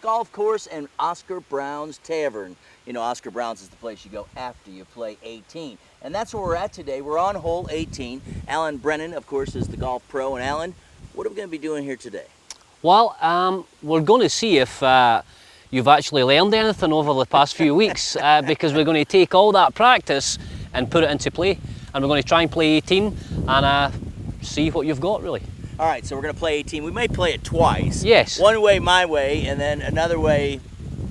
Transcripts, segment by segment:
golf course and Oscar Brown's Tavern. You know, Oscar Brown's is the place you go after you play 18. And that's where we're at today. We're on hole 18. Alan Brennan, of course, is the golf pro. And Alan, what are we going to be doing here today? Well, we're going to see if you've actually learned anything over the past few weeks, because we're going to take all that practice and put it into play. And we're going to try and play 18 and see what you've got, really. All right, so we're going to play 18. We may play it twice. Yes. One way my way, and then another way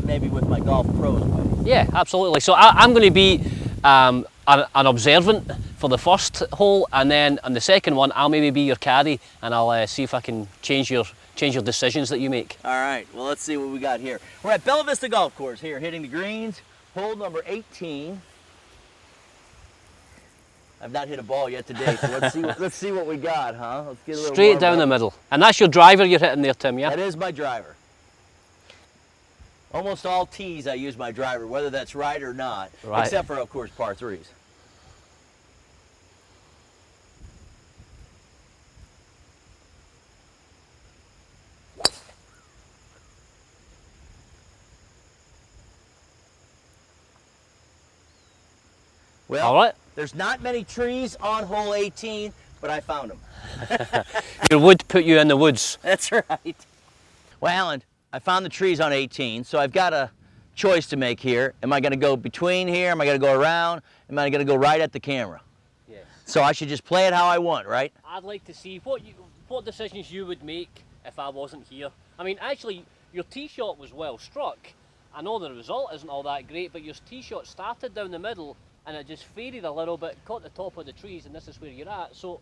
maybe with my golf pro's way. Yeah, absolutely. So I'm going to be an observant for the first hole, and then on the second one I'll maybe be your caddy, and I'll see if I can change your decisions that you make. All right, well, let's see what we got here. We're at Bella Vista Golf Course here, hitting the greens, hole number 18. I've not hit a ball yet today, so let's see what we got, huh? Let's get a little straight down the middle. And that's your driver you're hitting there, Tim, yeah? That is my driver. Almost all tees I use my driver, whether that's right or not, except for, of course, par 3s. Well, all right. There's not many trees on hole 18, but I found them. Your wood put you in the woods. That's right. Well, Alan, I found the trees on 18, so I've got a choice to make here. Am I going to go between here? Am I going to go around? Am I going to go right at the camera? Yes. So I should just play it how I want, right? I'd like to see what decisions you would make if I wasn't here. I mean, actually, your tee shot was well struck. I know the result isn't all that great, but your tee shot started down the middle and it just faded a little bit, caught the top of the trees, and this is where you're at. So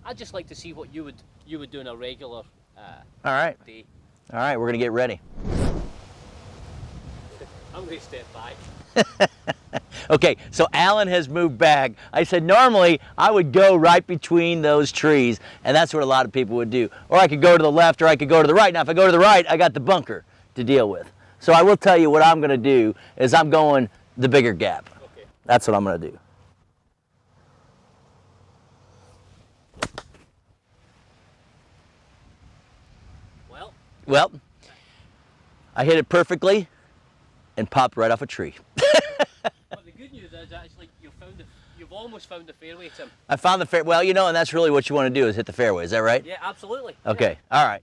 I'd just like to see what you would do in a regular all right. day. All right, we're going to get ready. I'm going to step back. Okay, so Alan has moved back. I said normally I would go right between those trees, and that's what a lot of people would do. Or I could go to the left, or I could go to the right. Now, if I go to the right, I got the bunker to deal with. So I will tell you what I'm going to do is I'm going the bigger gap. Okay. That's what I'm going to do. Well, I hit it perfectly and popped right off a tree. But the good news is actually you've almost found the fairway, Tim. I found the fairway. Well, you know, and that's really what you want to do is hit the fairway. Is that right? Yeah, absolutely. Okay. Yeah. All right.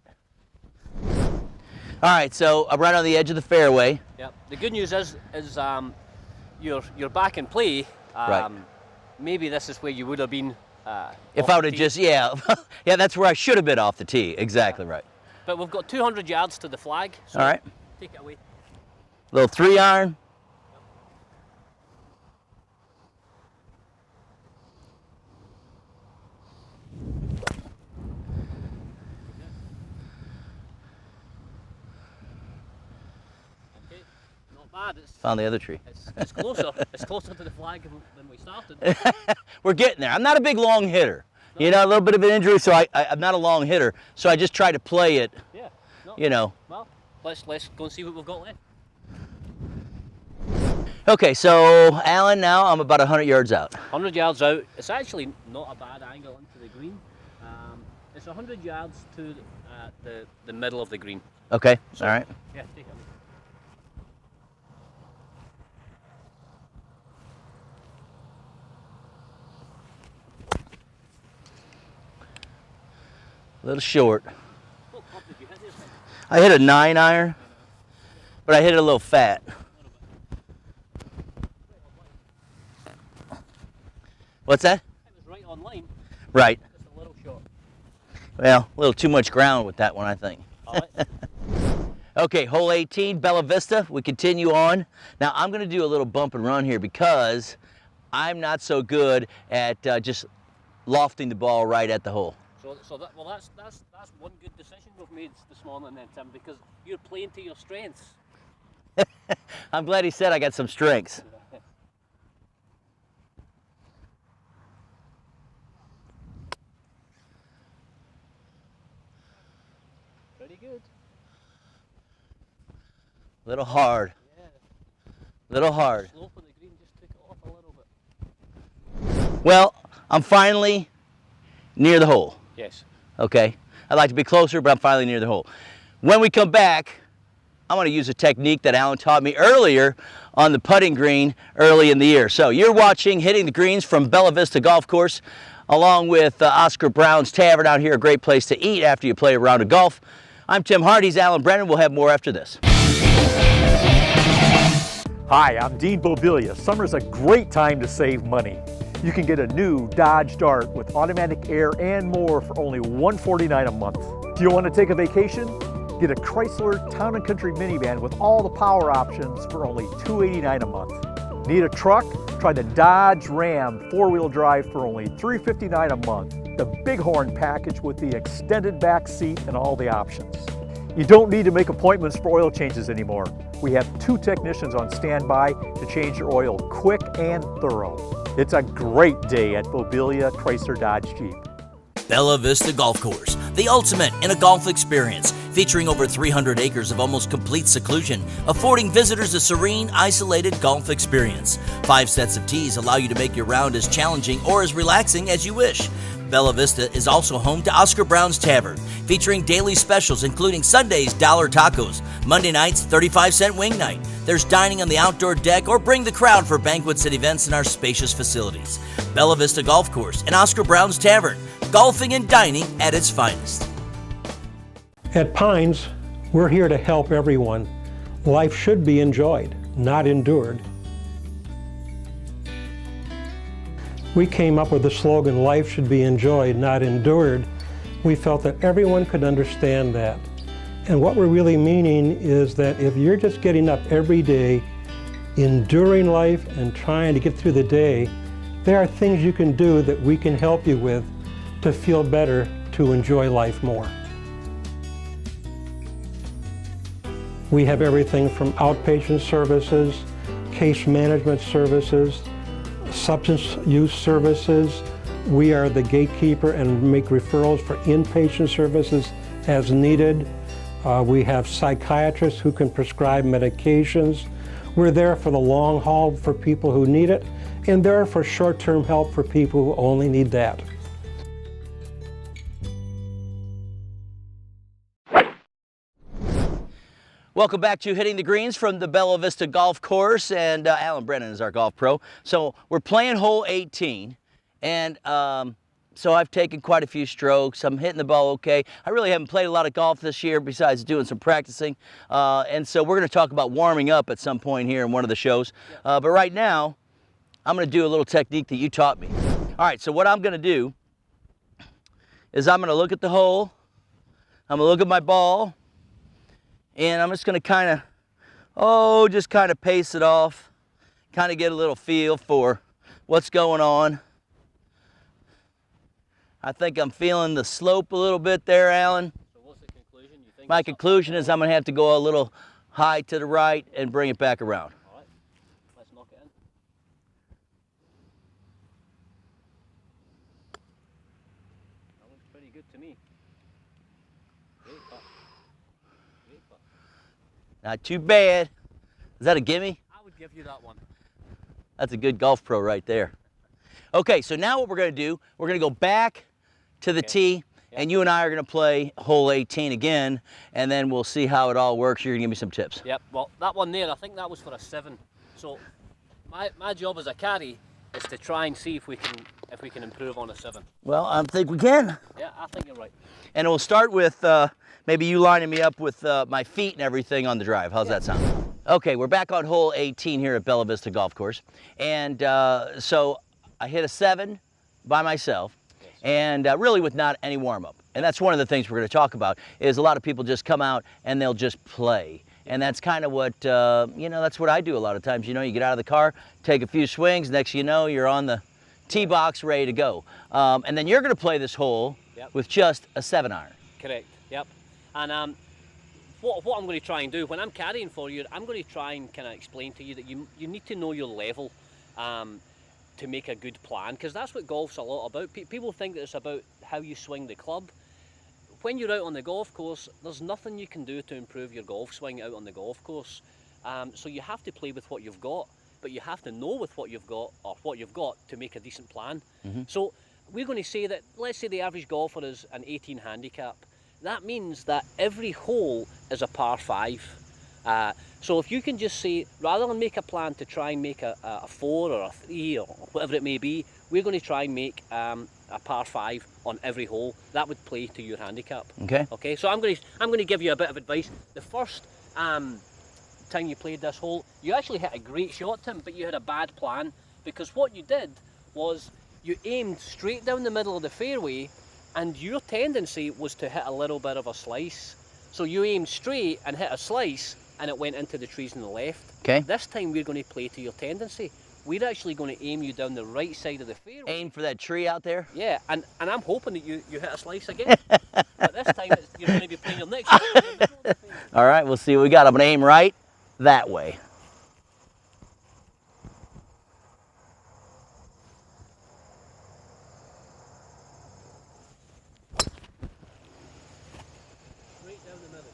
All right. So I'm right on the edge of the fairway. Yeah. The good news is you're back in play. Right. Maybe this is where you would have been. If I would have just, yeah, yeah, that's where I should have been off the tee. Exactly right. But we've got 200 yards to the flag. So all right. Take it away. Little 3-iron. Okay, not bad. Found the other tree. It's closer. It's closer to the flag than we started. We're getting there. I'm not a big long hitter. No. You know, a little bit of an injury, so I'm not a long hitter. So I just try to play it. Yeah. No. You know. Well, let's go and see what we've got left. Okay, so Alan, now I'm about 100 yards out. 100 yards out. It's actually not a bad angle into the green. It's 100 yards to the middle of the green. Okay. So, all right. Yeah, take it. A little short. What club did you hit this with? I hit a 9-iron, but I hit it a little fat. What's that? It was right on line. Right. Just a little short. Well, a little too much ground with that one, I think. All right. Okay, hole 18, Bella Vista. We continue on. Now, I'm going to do a little bump and run here because I'm not so good at just lofting the ball right at the hole. That's one good decision we've made this morning then, Tim, because you're playing to your strengths. I'm glad he said I got some strengths. Pretty good. Little hard. Yeah. Little hard. The slope of the green just took it off a little bit. Well, I'm finally near the hole. Yes. Okay. I'd like to be closer, but I'm finally near the hole. When we come back, I'm going to use a technique that Alan taught me earlier on the putting green early in the year. So you're watching Hitting the Greens from Bella Vista Golf Course, along with Oscar Brown's Tavern out here, a great place to eat after you play a round of golf. I'm Tim Hart, he's Alan Brennan. We'll have more after this. Hi, I'm Dean Bobilia. Summer's a great time to save money. You can get a new Dodge Dart with automatic air and more for only $149 a month. Do you want to take a vacation? Get a Chrysler Town & Country minivan with all the power options for only $289 a month. Need a truck? Try the Dodge Ram 4-wheel drive for only $359 a month. The Bighorn package with the extended back seat and all the options. You don't need to make appointments for oil changes anymore. We have 2 technicians on standby to change your oil quick and thorough. It's a great day at Bobilia Chrysler Dodge Jeep. Bella Vista Golf Course, the ultimate in a golf experience, featuring over 300 acres of almost complete seclusion, affording visitors a serene, isolated golf experience. 5 sets of tees allow you to make your round as challenging or as relaxing as you wish. Bella Vista is also home to Oscar Brown's Tavern, featuring daily specials including Sundays $1 tacos, Monday nights 35-cent wing night. There's dining on the outdoor deck, or bring the crowd for banquets and events in our spacious facilities. Bella Vista Golf Course and Oscar Brown's Tavern, golfing and dining at its finest. At Pines, we're here to help everyone. Life should be enjoyed, not endured. We came up with the slogan, life should be enjoyed, not endured. We felt that everyone could understand that. And what we're really meaning is that if you're just getting up every day, enduring life and trying to get through the day, there are things you can do that we can help you with to feel better, to enjoy life more. We have everything from outpatient services, case management services, substance use services. We are the gatekeeper and make referrals for inpatient services as needed. We have psychiatrists who can prescribe medications. We're there for the long haul for people who need it, and there for short-term help for people who only need that. Welcome back to Hitting the Greens from the Bella Vista Golf Course, and Alan Brennan is our golf pro. So we're playing hole 18, and so I've taken quite a few strokes. I'm hitting the ball okay. I really haven't played a lot of golf this year besides doing some practicing, and so we're going to talk about warming up at some point here in one of the shows. But right now, I'm going to do a little technique that you taught me. All right, so what I'm going to do is I'm going to look at the hole, I'm going to look at my ball, and I'm just going to kind of, just kind of pace it off, kind of get a little feel for what's going on. I think I'm feeling the slope a little bit there, Alan. So what's the conclusion? You think My conclusion is I'm going to have to go a little high to the right and bring it back around. All right, let's knock it in. That looks pretty good to me. Great putt. Great putt. Not too bad. Is that a gimme? I would give you that one. That's a good golf pro right there. Okay, so now what we're going to do, we're going to go back to the tee, and you and I are going to play hole 18 again, and then we'll see how it all works. You're going to give me some tips. Yep, well, that one there, I think that was for a 7. So my job as a caddy is to try and see if we can improve on a 7. Well, I think we can. Yeah, I think you're right. And we'll start with maybe you lining me up with my feet and everything on the drive. How's that sound? Okay, we're back on hole 18 here at Bella Vista Golf Course. And so I hit a 7 by myself, and really with not any warm-up. And that's one of the things we're going to talk about, is a lot of people just come out and they'll just play. And that's kind of what, that's what I do a lot of times. You know, you get out of the car, take a few swings, next you know, you're on the tee box ready to go. And then you're going to play this hole with just a 7-iron. Correct, yep. And what I'm going to try and do, when I'm caddying for you, I'm going to try and kind of explain to you that you need to know your level to make a good plan, because that's what golf's a lot about. People think that it's about how you swing the club. When you're out on the golf course, there's nothing you can do to improve your golf swing out on the golf course. So you have to play with what you've got, but you have to know with what you've got, or what you've got, to make a decent plan. So we're going to say that, let's say the average golfer is an 18 handicap. That means that every hole is a par 5. So if you can just say, rather than make a plan to try and make a 4 or a 3 or whatever it may be, we're going to try and make a par 5 on every hole. That would play to your handicap. Okay. Okay. So I'm going to give you a bit of advice. The first time you played this hole, you actually hit a great shot, Tim, but you had a bad plan, because what you did was you aimed straight down the middle of the fairway, and your tendency was to hit a little bit of a slice. So you aimed straight and hit a slice, and it went into the trees on the left. Okay. This time we're going to play to your tendency. We're actually going to aim you down the right side of the fairway. Aim for that tree out there. Yeah, and I'm hoping that you hit a slice again. But this time you're going to be playing your next shot in the middle of the fairway. All right, we'll see what we got. I'm going to aim right that way. Right down the middle.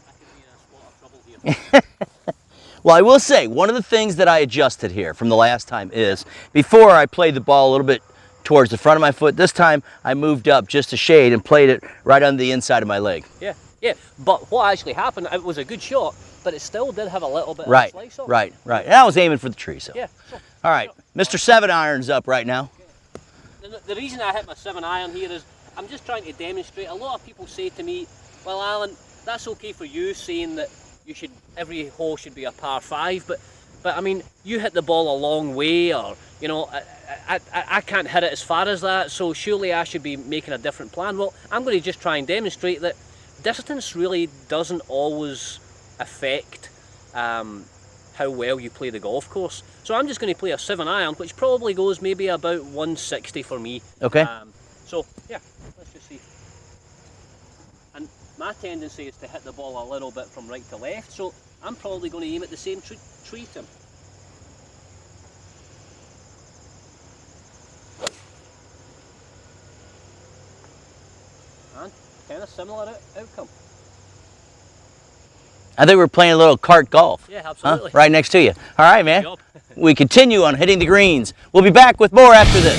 I could be in a spot of trouble here. Well, I will say, one of the things that I adjusted here from the last time is, before I played the ball a little bit towards the front of my foot, this time I moved up just a shade and played it right on the inside of my leg. Yeah, yeah. But what actually happened, it was a good shot, but it still did have a little bit Right, of a slice on it. right. And I was aiming for the tree, so. Yeah. So, All right, Mr. 7-iron's up right now. the reason I hit my 7-iron here is I'm just trying to demonstrate. A lot of people say to me, well, Alan, that's okay for you saying that every hole should be a par 5, but I mean, you hit the ball a long way, or you know, I can't hit it as far as that, so surely I should be making a different plan. Well, I'm going to just try and demonstrate that distance really doesn't always affect how well you play the golf course. So I'm just going to play a 7-iron, which probably goes maybe about 160 for me. Okay. So yeah, let's just see. And my tendency is to hit the ball a little bit from right to left, so I'm probably going to aim at the same tree, Tim. And kind of similar outcome. I think we're playing a little cart golf. Yeah, absolutely. Right next to you. All right, man. Good job. We continue on hitting the greens. We'll be back with more after this.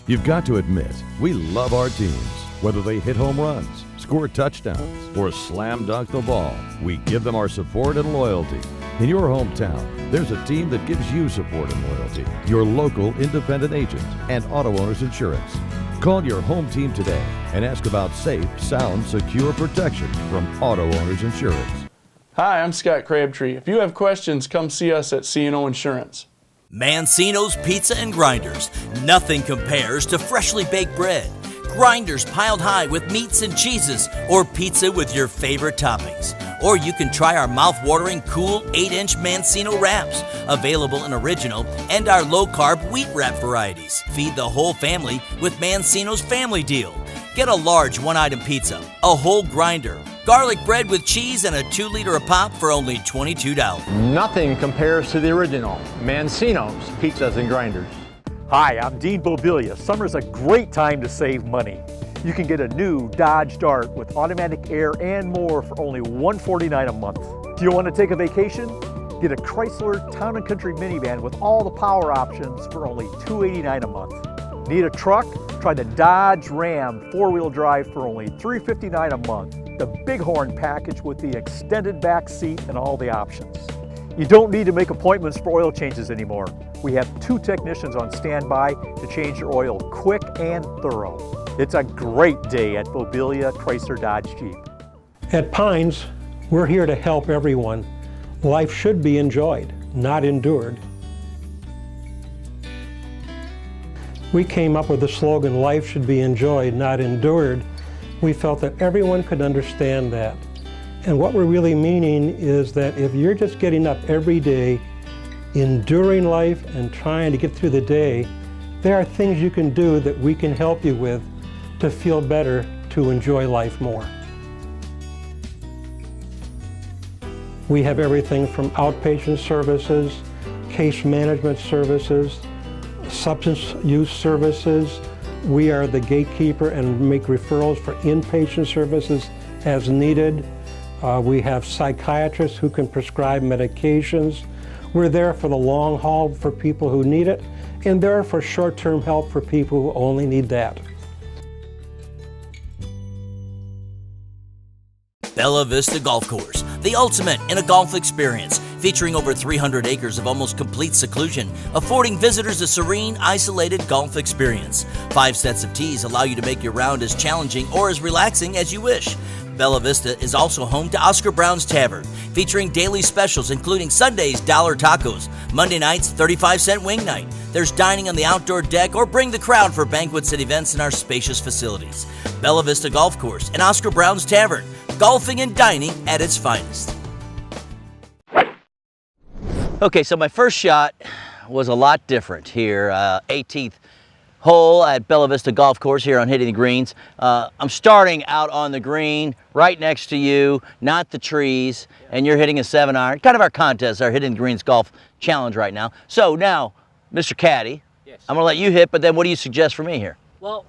You've got to admit, we love our teams. Whether they hit home runs, score touchdowns, or slam dunk the ball, we give them our support and loyalty. In your hometown, there's a team that gives you support and loyalty. Your local independent agent and Auto Owners Insurance. Call your home team today and ask about safe, sound, secure protection from Auto Owners Insurance. Hi, I'm Scott Crabtree. If you have questions, come see us at C&O Insurance. Mancino's Pizza and Grinders. Nothing compares to freshly baked bread. Grinders piled high with meats and cheeses, or pizza with your favorite toppings. Or you can try our mouth-watering cool 8-inch Mancino wraps, available in original and our low-carb wheat wrap varieties. Feed the whole family with Mancino's Family Deal. Get a large 1-item pizza, a whole grinder, garlic bread with cheese, and a 2-liter a pop for only $22. Nothing compares to the original Mancino's Pizzas and Grinders. Hi, I'm Dean Bobilia. Summer's a great time to save money. You can get a new Dodge Dart with automatic air and more for only $149 a month. Do you want to take a vacation? Get a Chrysler Town & Country minivan with all the power options for only $289 a month. Need a truck? Try the Dodge Ram 4-wheel drive for only $359 a month. The Bighorn package with the extended back seat and all the options. You don't need to make appointments for oil changes anymore. We have 2 technicians on standby to change your oil quick and thorough. It's a great day at Bobilia Chrysler Dodge Jeep. At Pines, we're here to help everyone. Life should be enjoyed, not endured. We came up with the slogan, life should be enjoyed, not endured. We felt that everyone could understand that. And what we're really meaning is that if you're just getting up every day, enduring life and trying to get through the day, there are things you can do that we can help you with to feel better, to enjoy life more. We have everything from outpatient services, case management services, substance use services. We are the gatekeeper and make referrals for inpatient services as needed. We have psychiatrists who can prescribe medications. We're there for the long haul for people who need it, and there for short-term help for people who only need that. Bella Vista Golf Course, the ultimate in a golf experience, featuring over 300 acres of almost complete seclusion, affording visitors a serene, isolated golf experience. 5 sets of tees allow you to make your round as challenging or as relaxing as you wish. Bella Vista is also home to Oscar Brown's Tavern, featuring daily specials including Sundays $1 tacos, Monday nights 35-cent wing night. There's dining on the outdoor deck, or bring the crowd for banquets and events in our spacious facilities. Bella Vista Golf Course and Oscar Brown's Tavern, golfing and dining at its finest. Okay, so my first shot was a lot different here. 18th hole at Bella Vista Golf Course here on Hitting the Greens. I'm starting out on the green right next to you, not the trees, and you're hitting a 7-iron. Kind of our contest, our Hitting the Greens golf challenge right now. So now, Mr. Caddy, yes. I'm gonna let you hit, but then what do you suggest for me here? Well,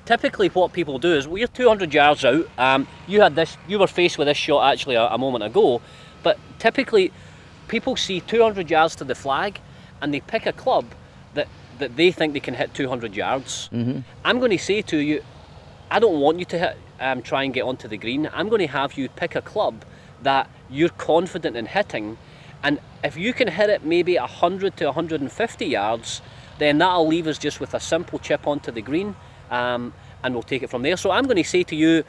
typically what people do is we're 200 yards out. You were faced with this shot actually a moment ago, but typically people see 200 yards to the flag and they pick a club that they think they can hit 200 yards. Mm-hmm. I'm going to say to you, I don't want you to hit, try and get onto the green. I'm going to have you pick a club that you're confident in hitting, and if you can hit it maybe 100 to 150 yards, then that'll leave us just with a simple chip onto the green, and we'll take it from there. So I'm going to say to you,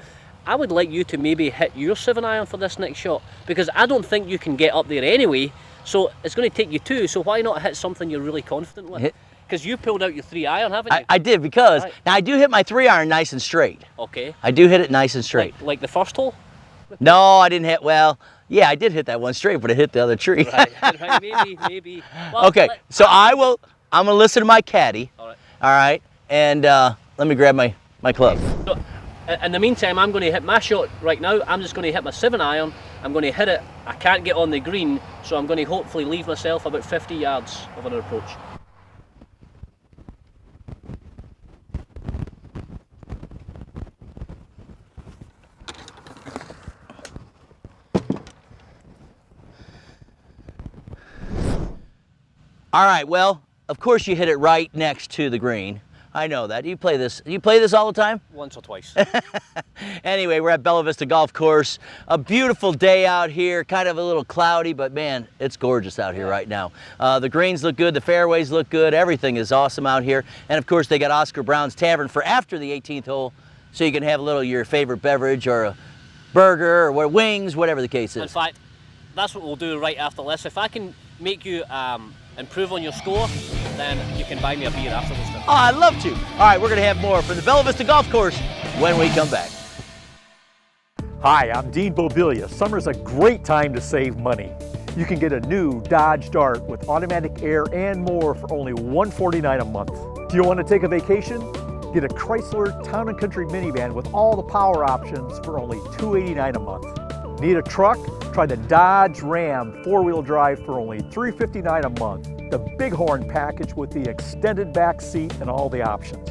I would like you to maybe hit your 7-iron for this next shot, because I don't think you can get up there anyway, so it's going to take you 2, so why not hit something you're really confident with? Because you pulled out your 3-iron, haven't you? I did, because right. now I do hit my 3-iron nice and straight. Okay. I do hit it nice and straight. Like the first hole? No, I didn't hit, well, yeah, I did hit that one straight, but it hit the other tree. Right, maybe. Well, Okay, so I'm gonna listen to my caddy. All right, and let me grab my club. So, in the meantime, I'm going to hit my shot right now. I'm just going to hit my 7-iron. I'm going to hit it. I can't get on the green, so I'm going to hopefully leave myself about 50 yards of an approach. All right, well, of course you hit it right next to the green. I know that. You play this all the time? Once or twice. Anyway, we're at Bella Vista Golf Course. A beautiful day out here, kind of a little cloudy, but man, it's gorgeous out here right now. The greens look good, the fairways look good, everything is awesome out here. And of course, they got Oscar Brown's Tavern for after the 18th hole, so you can have a little of your favorite beverage or a burger or wings, whatever the case is. In fact, that's what we'll do right after this. If I can make you improve on your score, then you can buy me a beer afterwards. Oh, I'd love to. All right, we're going to have more from the Bella Vista Golf Course when we come back. Hi, I'm Dean Bobilia. Summer's a great time to save money. You can get a new Dodge Dart with automatic air and more for only $149 a month. Do you want to take a vacation? Get a Chrysler Town & Country minivan with all the power options for only $289 a month. Need a truck? Try the Dodge Ram 4-wheel drive for only $359 a month. The Bighorn package with the extended back seat and all the options.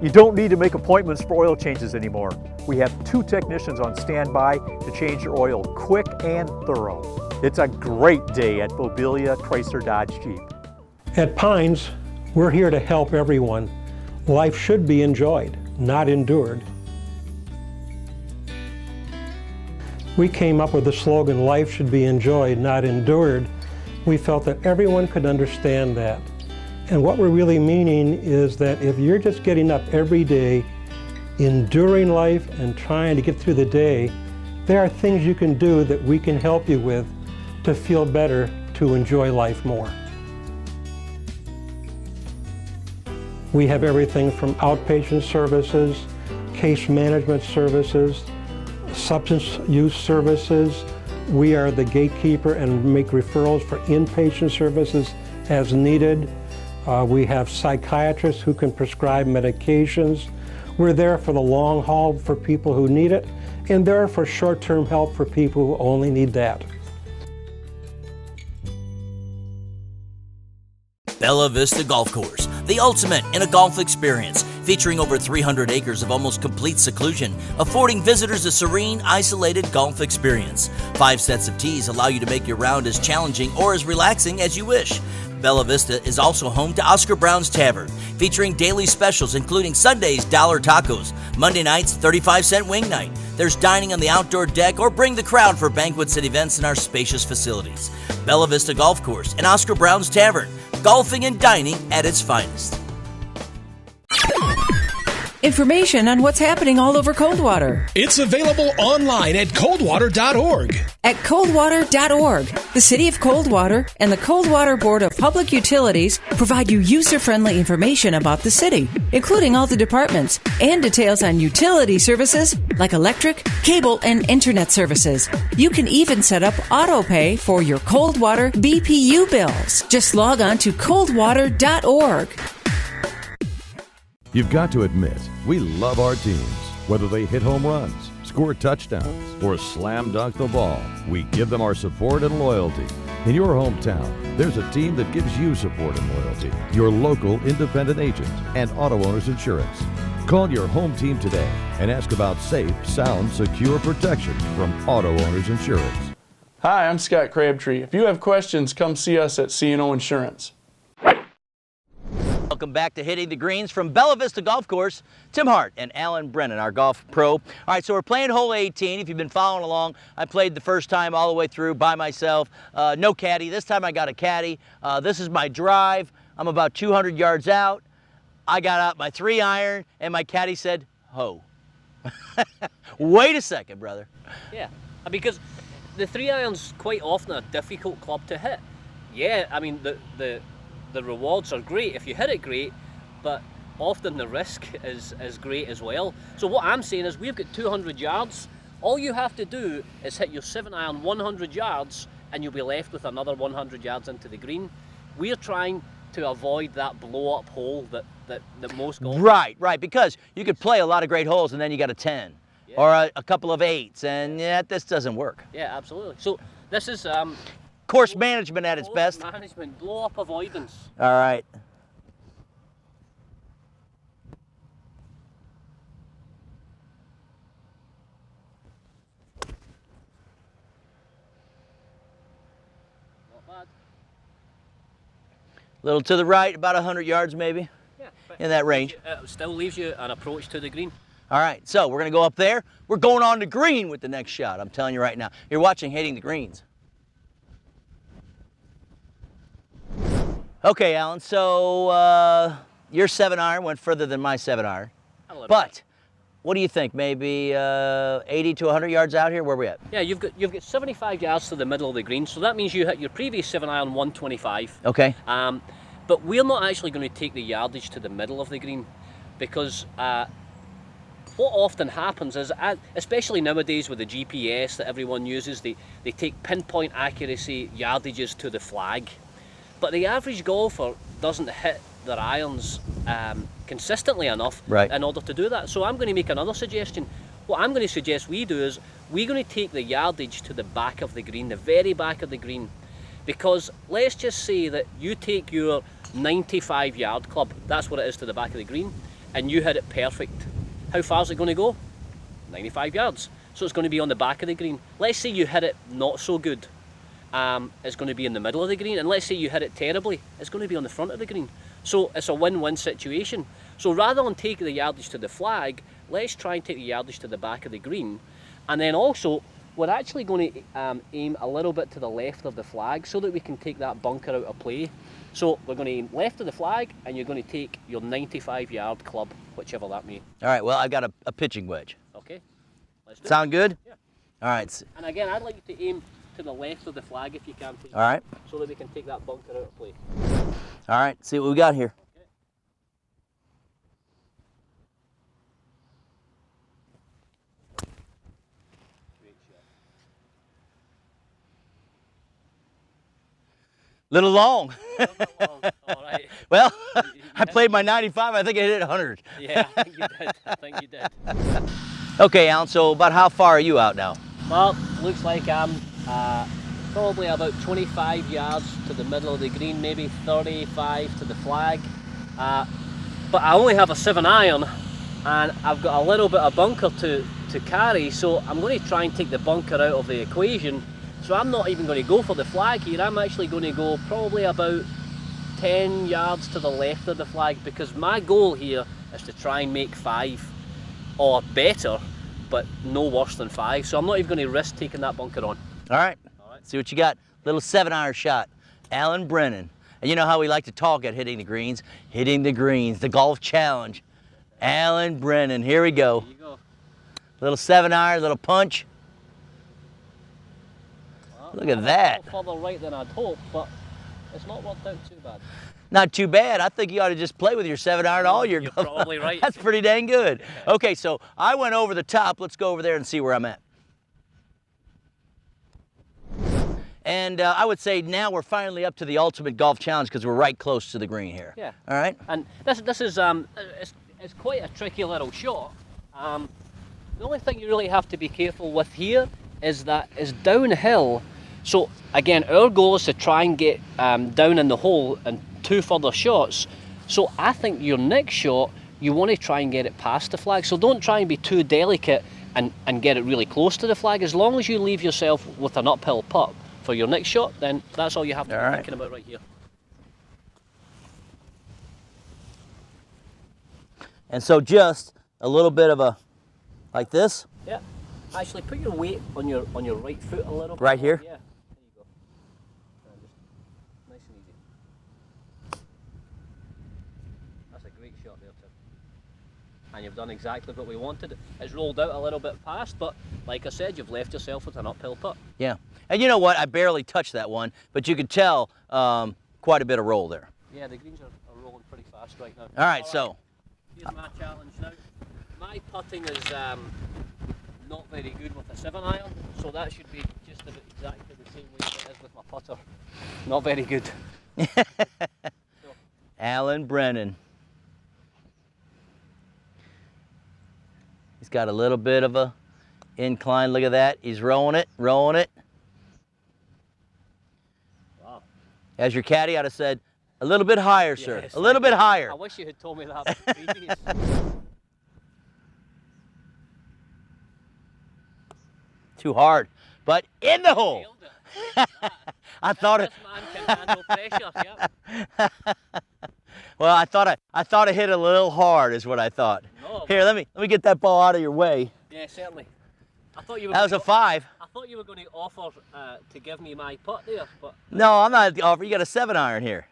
You don't need to make appointments for oil changes anymore. We have 2 technicians on standby to change your oil quick and thorough. It's a great day at Bobilia Chrysler Dodge Jeep. At Pines, we're here to help everyone. Life should be enjoyed, not endured. We came up with the slogan, life should be enjoyed, not endured. We felt that everyone could understand that. And what we're really meaning is that if you're just getting up every day, enduring life and trying to get through the day, there are things you can do that we can help you with to feel better, to enjoy life more. We have everything from outpatient services, case management services, substance use services. We are the gatekeeper and make referrals for inpatient services as needed. We have psychiatrists who can prescribe medications. We're there for the long haul for people who need it, and there for short-term help for people who only need that. Bella Vista Golf Course, the ultimate in a golf experience, featuring over 300 acres of almost complete seclusion, affording visitors a serene, isolated golf experience. 5 sets of tees allow you to make your round as challenging or as relaxing as you wish. Bella Vista is also home to Oscar Brown's Tavern, featuring daily specials including Sundays $1 tacos, Monday nights 35-cent wing night. There's dining on the outdoor deck or bring the crowd for banquets and events in our spacious facilities. Bella Vista Golf Course and Oscar Brown's Tavern, golfing and dining at its finest. Information on what's happening all over Coldwater. It's available online at coldwater.org. At coldwater.org, the City of Coldwater and the Coldwater Board of Public Utilities provide you user-friendly information about the city, including all the departments, and details on utility services like electric, cable, and internet services. You can even set up auto pay for your Coldwater BPU bills. Just log on to coldwater.org. You've got to admit, we love our teams. Whether they hit home runs, score touchdowns, or slam dunk the ball, we give them our support and loyalty. In your hometown, there's a team that gives you support and loyalty. Your local independent agent and Auto Owners Insurance. Call your home team today and ask about safe, sound, secure protection from Auto Owners Insurance. Hi, I'm Scott Crabtree. If you have questions, come see us at C&O Insurance. Welcome back to Hitting the Greens from Bella Vista Golf Course. Tim Hart and Alan Brennan, our golf pro. All right, so we're playing hole 18. If you've been following along, I played the first time all the way through by myself. No caddy. This time I got a caddy. This is my drive. I'm about 200 yards out. I got out my 3-iron, and my caddy said, ho. Wait a second, brother. Yeah, because the 3-iron's quite often a difficult club to hit. Yeah, I mean, the rewards are great if you hit it great, but often the risk is great as well. So what I'm saying is we've got 200 yards. All you have to do is hit your 7-iron 100 yards and you'll be left with another 100 yards into the green. We're trying to avoid that blow-up hole that most golfers... Right, because you could play a lot of great holes and then you got a 10 or a couple of 8s, and this doesn't work. Yeah, absolutely. So this is... course management at its best. Management, blow-up avoidance. All right. Not bad. Little to the right, about 100 yards maybe, in that range. It still leaves you an approach to the green. All right, so we're going to go up there. We're going on to green with the next shot, I'm telling you right now. You're watching Hitting the Greens. Okay, Alan, so your 7-iron went further than my 7-iron. But what do you think? Maybe 80 to 100 yards out here? Where are we at? Yeah, you've got 75 yards to the middle of the green, so that means you hit your previous 7-iron 125. Okay. But we're not actually going to take the yardage to the middle of the green, because what often happens is, especially nowadays with the GPS that everyone uses, they take pinpoint accuracy yardages to the flag. But the average golfer doesn't hit their irons consistently enough in order to do that. So I'm going to make another suggestion. What I'm going to suggest we do is we're going to take the yardage to the back of the green, the very back of the green. Because let's just say that you take your 95-yard club, that's what it is to the back of the green, and you hit it perfect. How far is it going to go? 95 yards. So it's going to be on the back of the green. Let's say you hit it not so good. It's going to be in the middle of the green, and let's say you hit it terribly, it's going to be on the front of the green. So it's a win-win situation. So rather than taking the yardage to the flag, let's try and take the yardage to the back of the green. And then also, we're actually going to aim a little bit to the left of the flag so that we can take that bunker out of play. So we're going to aim left of the flag, and you're going to take your 95-yard club, whichever that may. All right, well, I've got a pitching wedge. Okay, let's do it. Sound good? Yeah. All right. And again, I'd like you to aim to the left of the flag if you can, please. All right. So that we can take that bunker out of play. All right, see what we got here. Okay. Great shot. Little long. All right. Well, I played my 95. I think I hit it 100. Yeah, I think you did. I think you did. Okay, Alan, so about how far are you out now? Well, looks like I'm probably about 25 yards to the middle of the green, maybe 35 to the flag. But I only have a 7-iron, and I've got a little bit of bunker to carry, so I'm going to try and take the bunker out of the equation. So I'm not even going to go for the flag here. I'm actually going to go probably about 10 yards to the left of the flag, because my goal here is to try and make 5 or better, but no worse than 5. So I'm not even going to risk taking that bunker on. All right. See what you got. Little 7-iron shot. Alan Brennan. And you know how we like to talk at Hitting the Greens? Hitting the Greens, the golf challenge. Alan Brennan, here we go. There you go. Little 7-iron, little punch. Well, look at that. A little further right than I'd hoped, but it's not worked out too bad. Not too bad. I think you ought to just play with your 7-iron all year. You're probably right. That's pretty dang good. Okay, so I went over the top. Let's go over there and see where I'm at. And I would say now we're finally up to the ultimate golf challenge because we're right close to the green here. Yeah. All right. And this is it's quite a tricky little shot. The only thing you really have to be careful with here is that it's downhill. So again, our goal is to try and get down in the hole and 2 further shots. So I think your next shot, you want to try and get it past the flag. So don't try and be too delicate and get it really close to the flag. As long as you leave yourself with an uphill putt for your next shot, then that's all you have to be thinking about right here. And so just a little bit of a, like this? Yeah. Actually, put your weight on your right foot a little bit. Right here? Yeah. There you go. Just nice and easy. That's a great shot there, Tim. And you've done exactly what we wanted. It's rolled out a little bit past, but like I said, you've left yourself with an uphill putt. Yeah. And you know what? I barely touched that one, but you could tell quite a bit of roll there. Yeah, the greens are rolling pretty fast right now. All right, so. Here's my challenge now. My putting is not very good with a 7-iron, so that should be just about exactly the same way it is with my putter. Not very good. Alan Brennan. He's got a little bit of a incline. Look at that. He's rolling it, rolling it. Wow. As your caddy, I'd have said, a little bit higher, sir. Yes, a little bit higher. I wish you had told me that previous. Too hard, but in the hole. I thought it. This man can handle pressure. Yep. Well, I thought I hit it a little hard, is what I thought. No, Here, let me get that ball out of your way. Yeah, certainly. I thought you were. That was a 5. I thought you were going to offer to give me my putt there, but. No, I'm not offering. You got a 7-iron here.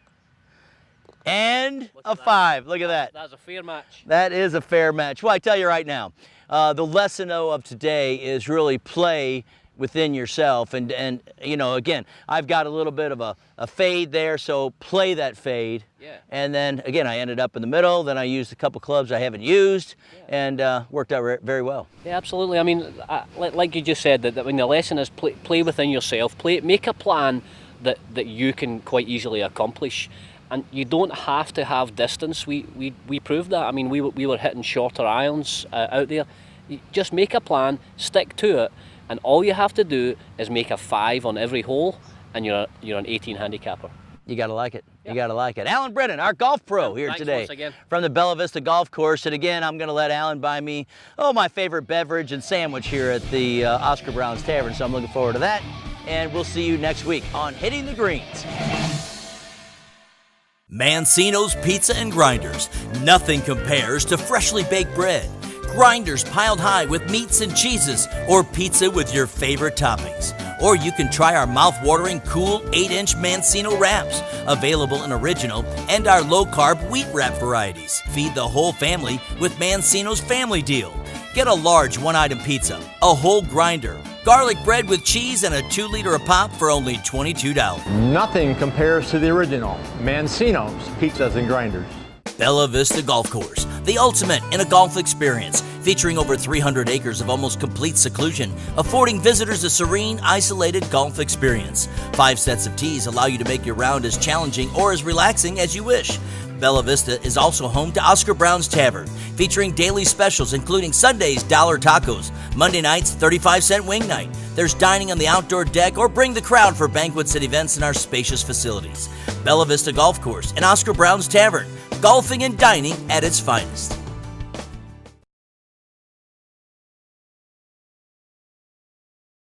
And a 5. Look at that. That's a fair match. That is a fair match. Well, I tell you right now, the lesson of today is really play within yourself. And you know, again, I've got a little bit of a fade there, so play that fade. Yeah. And then, again, I ended up in the middle. Then I used a couple clubs I haven't used, and worked out very well. Yeah, absolutely. I mean, like you just said, that when the lesson is play within yourself, make a plan that you can quite easily accomplish. And you don't have to have distance. We proved that. I mean, we were hitting shorter irons out there. You just make a plan, stick to it, and all you have to do is make a 5 on every hole, and you're an 18 handicapper. You gotta like it. You gotta like it. Alan Brennan, our golf pro here Thanks today once again. from the Bella Vista Golf Course. And again, I'm gonna let Alan buy me, my favorite beverage and sandwich here at the Oscar Brown's Tavern. So I'm looking forward to that. And we'll see you next week on Hitting the Greens. Mancino's Pizza and Grinders. Nothing compares to freshly baked bread, grinders piled high with meats and cheeses, or pizza with your favorite toppings. Or you can try our mouth-watering cool 8-inch Mancino wraps, available in original and our low-carb wheat wrap varieties. Feed the whole family with Mancino's Family Deal. Get a large 1-item pizza, a whole grinder, garlic bread with cheese, and a 2-liter a pop for only $22. Nothing compares to the original Mancino's Pizzas and Grinders. Bella Vista Golf Course, the ultimate in a golf experience, featuring over 300 acres of almost complete seclusion, affording visitors a serene, isolated golf experience. 5 sets of tees allow you to make your round as challenging or as relaxing as you wish. Bella Vista is also home to Oscar Brown's Tavern, featuring daily specials including Sundays $1 tacos, Monday nights 35-cent wing night. There's dining on the outdoor deck, or bring the crowd for banquets and events in our spacious facilities. Bella Vista Golf Course and Oscar Brown's Tavern, golfing and dining at its finest.